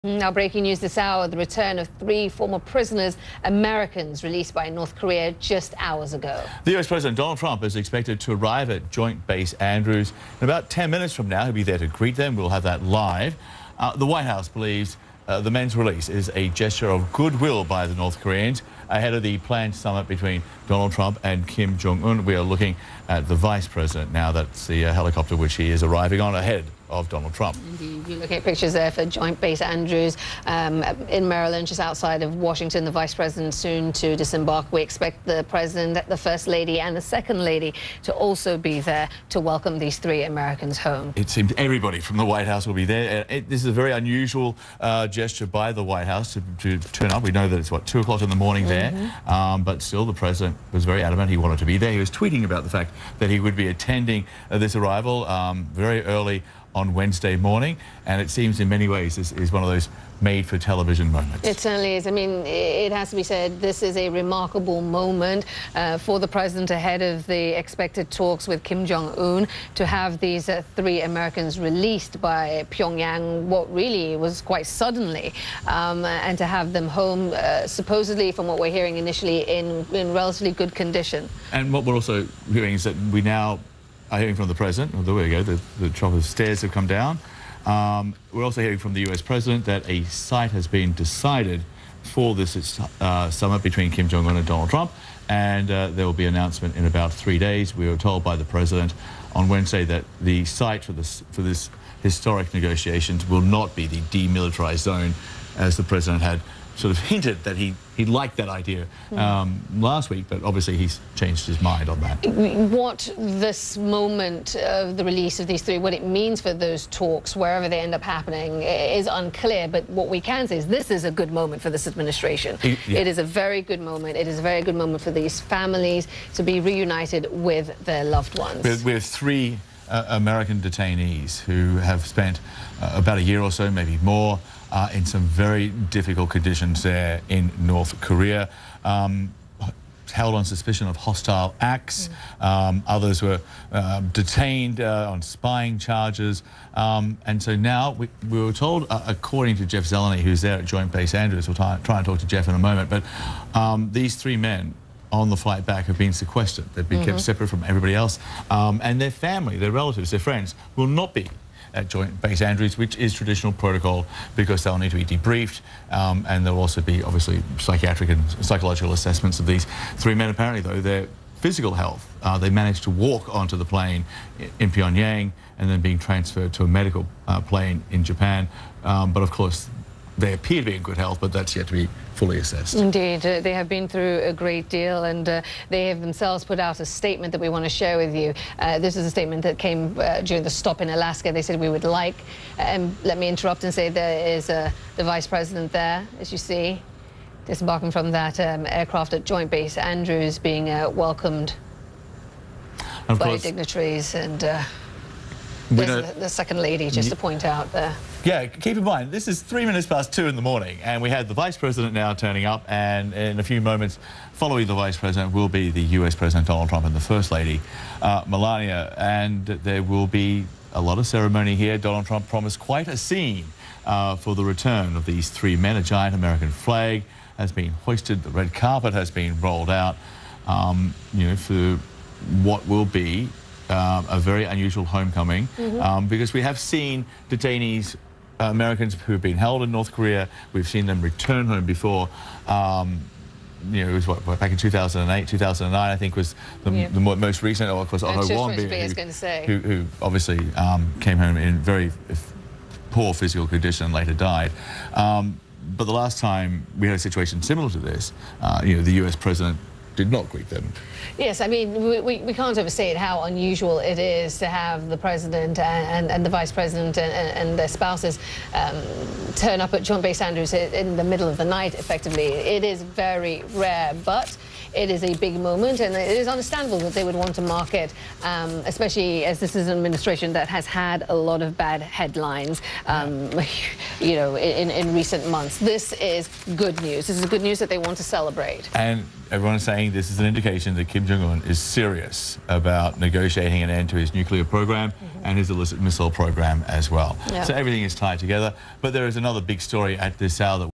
Now, breaking news this hour, the return of 3 former prisoners, Americans released by North Korea just hours ago. The US President Donald Trump is expected to arrive at Joint Base Andrews in about 10 minutes from now. He'll be there to greet them. We'll have that live. The White House believes the men's release is a gesture of goodwill by the North Koreans ahead of the planned summit between Donald Trump and Kim Jong-un. We are looking at the Vice President now. That's the helicopter which he is arriving on ahead of Donald Trump. Indeed. You're looking at pictures there for Joint Base Andrews in Maryland, just outside of Washington. The Vice President soon to disembark. We expect the President, the First Lady and the Second Lady to also be there to welcome these 3 Americans home. It seems everybody from the White House will be there. This is a very unusual gesture by the White House to turn up. We know that it's, what, 2 o'clock in the morning there, but still the President was very adamant he wanted to be there. He was tweeting about the fact that he would be attending this arrival very early on Wednesday morning, and it seems in many ways this is one of those made-for-television moments. It certainly is. I mean, it has to be said, this is a remarkable moment for the President ahead of the expected talks with Kim Jong-un to have these 3 Americans released by Pyongyang, what really was quite suddenly, and to have them home, supposedly, from what we're hearing initially, in relatively good condition. And what we're also hearing is that we now are hearing from the President. Oh, there we go. The top of stairs have come down. We're also hearing from the US President that a site has been decided for this summit between Kim Jong-un and Donald Trump, and there will be an announcement in about 3 days. We were told by the President on Wednesday that the site for this historic negotiations will not be the demilitarized zone, as the President had sort of hinted that he liked that idea last week, but obviously he's changed his mind on that. What this moment of the release of these 3, what it means for those talks, wherever they end up happening, is unclear. But what we can say is this is a good moment for this administration. It is a very good moment. It is a very good moment for these families to be reunited with their loved ones. We have 3 American detainees who have spent about a year or so, maybe more, in some very difficult conditions there in North Korea, held on suspicion of hostile acts. Others were detained on spying charges. And so now we were told, according to Jeff Zeleny, who's there at Joint Base Andrews, we'll try and talk to Jeff in a moment, but these 3 men on the flight back have been sequestered. They've been kept separate from everybody else. And their family, their relatives, their friends will not be at Joint Base Andrews, which is traditional protocol, because they'll need to be debriefed, and there'll also be obviously psychiatric and psychological assessments of these 3 men. Apparently, though, their physical health, they managed to walk onto the plane in Pyongyang and then being transferred to a medical plane in Japan. But of course, they appear to be in good health, but that's yet to be fully assessed. Indeed, they have been through a great deal, and they have themselves put out a statement that we want to share with you. This is a statement that came during the stop in Alaska. They said we would like, let me interrupt and say there is the Vice President there, as you see, disembarking from that aircraft at Joint Base Andrews, being welcomed by dignitaries, and there's the Second Lady, just to point out there. Yeah, keep in mind, this is 3 minutes past 2 in the morning, and we have the Vice President now turning up, and in a few moments following the Vice President will be the US President Donald Trump and the First Lady, Melania, and there will be a lot of ceremony here. Donald Trump promised quite a scene for the return of these 3 men. A giant American flag has been hoisted, the red carpet has been rolled out, you know, for what will be a very unusual homecoming, because we have seen detainees, Americans who have been held in North Korea. We've seen them return home before. You know, it was what, back in 2008, 2009, I think, was the most recent. Or of course, Otto Warmbier, who obviously came home in very poor physical condition and later died. But the last time we had a situation similar to this, you know, the US President did not greet them. Yes, I mean, we can't overstate how unusual it is to have the President and the Vice President and their spouses turn up at Joint Base Andrews in the middle of the night, effectively. It is very rare, but it is a big moment, and it is understandable that they would want to mark it, especially as this is an administration that has had a lot of bad headlines, you know, in recent months. This is good news. This is good news that they want to celebrate. And everyone is saying this is an indication that Kim Jong-un is serious about negotiating an end to his nuclear program and his illicit missile program as well. Yeah. So everything is tied together. But there is another big story at this hour that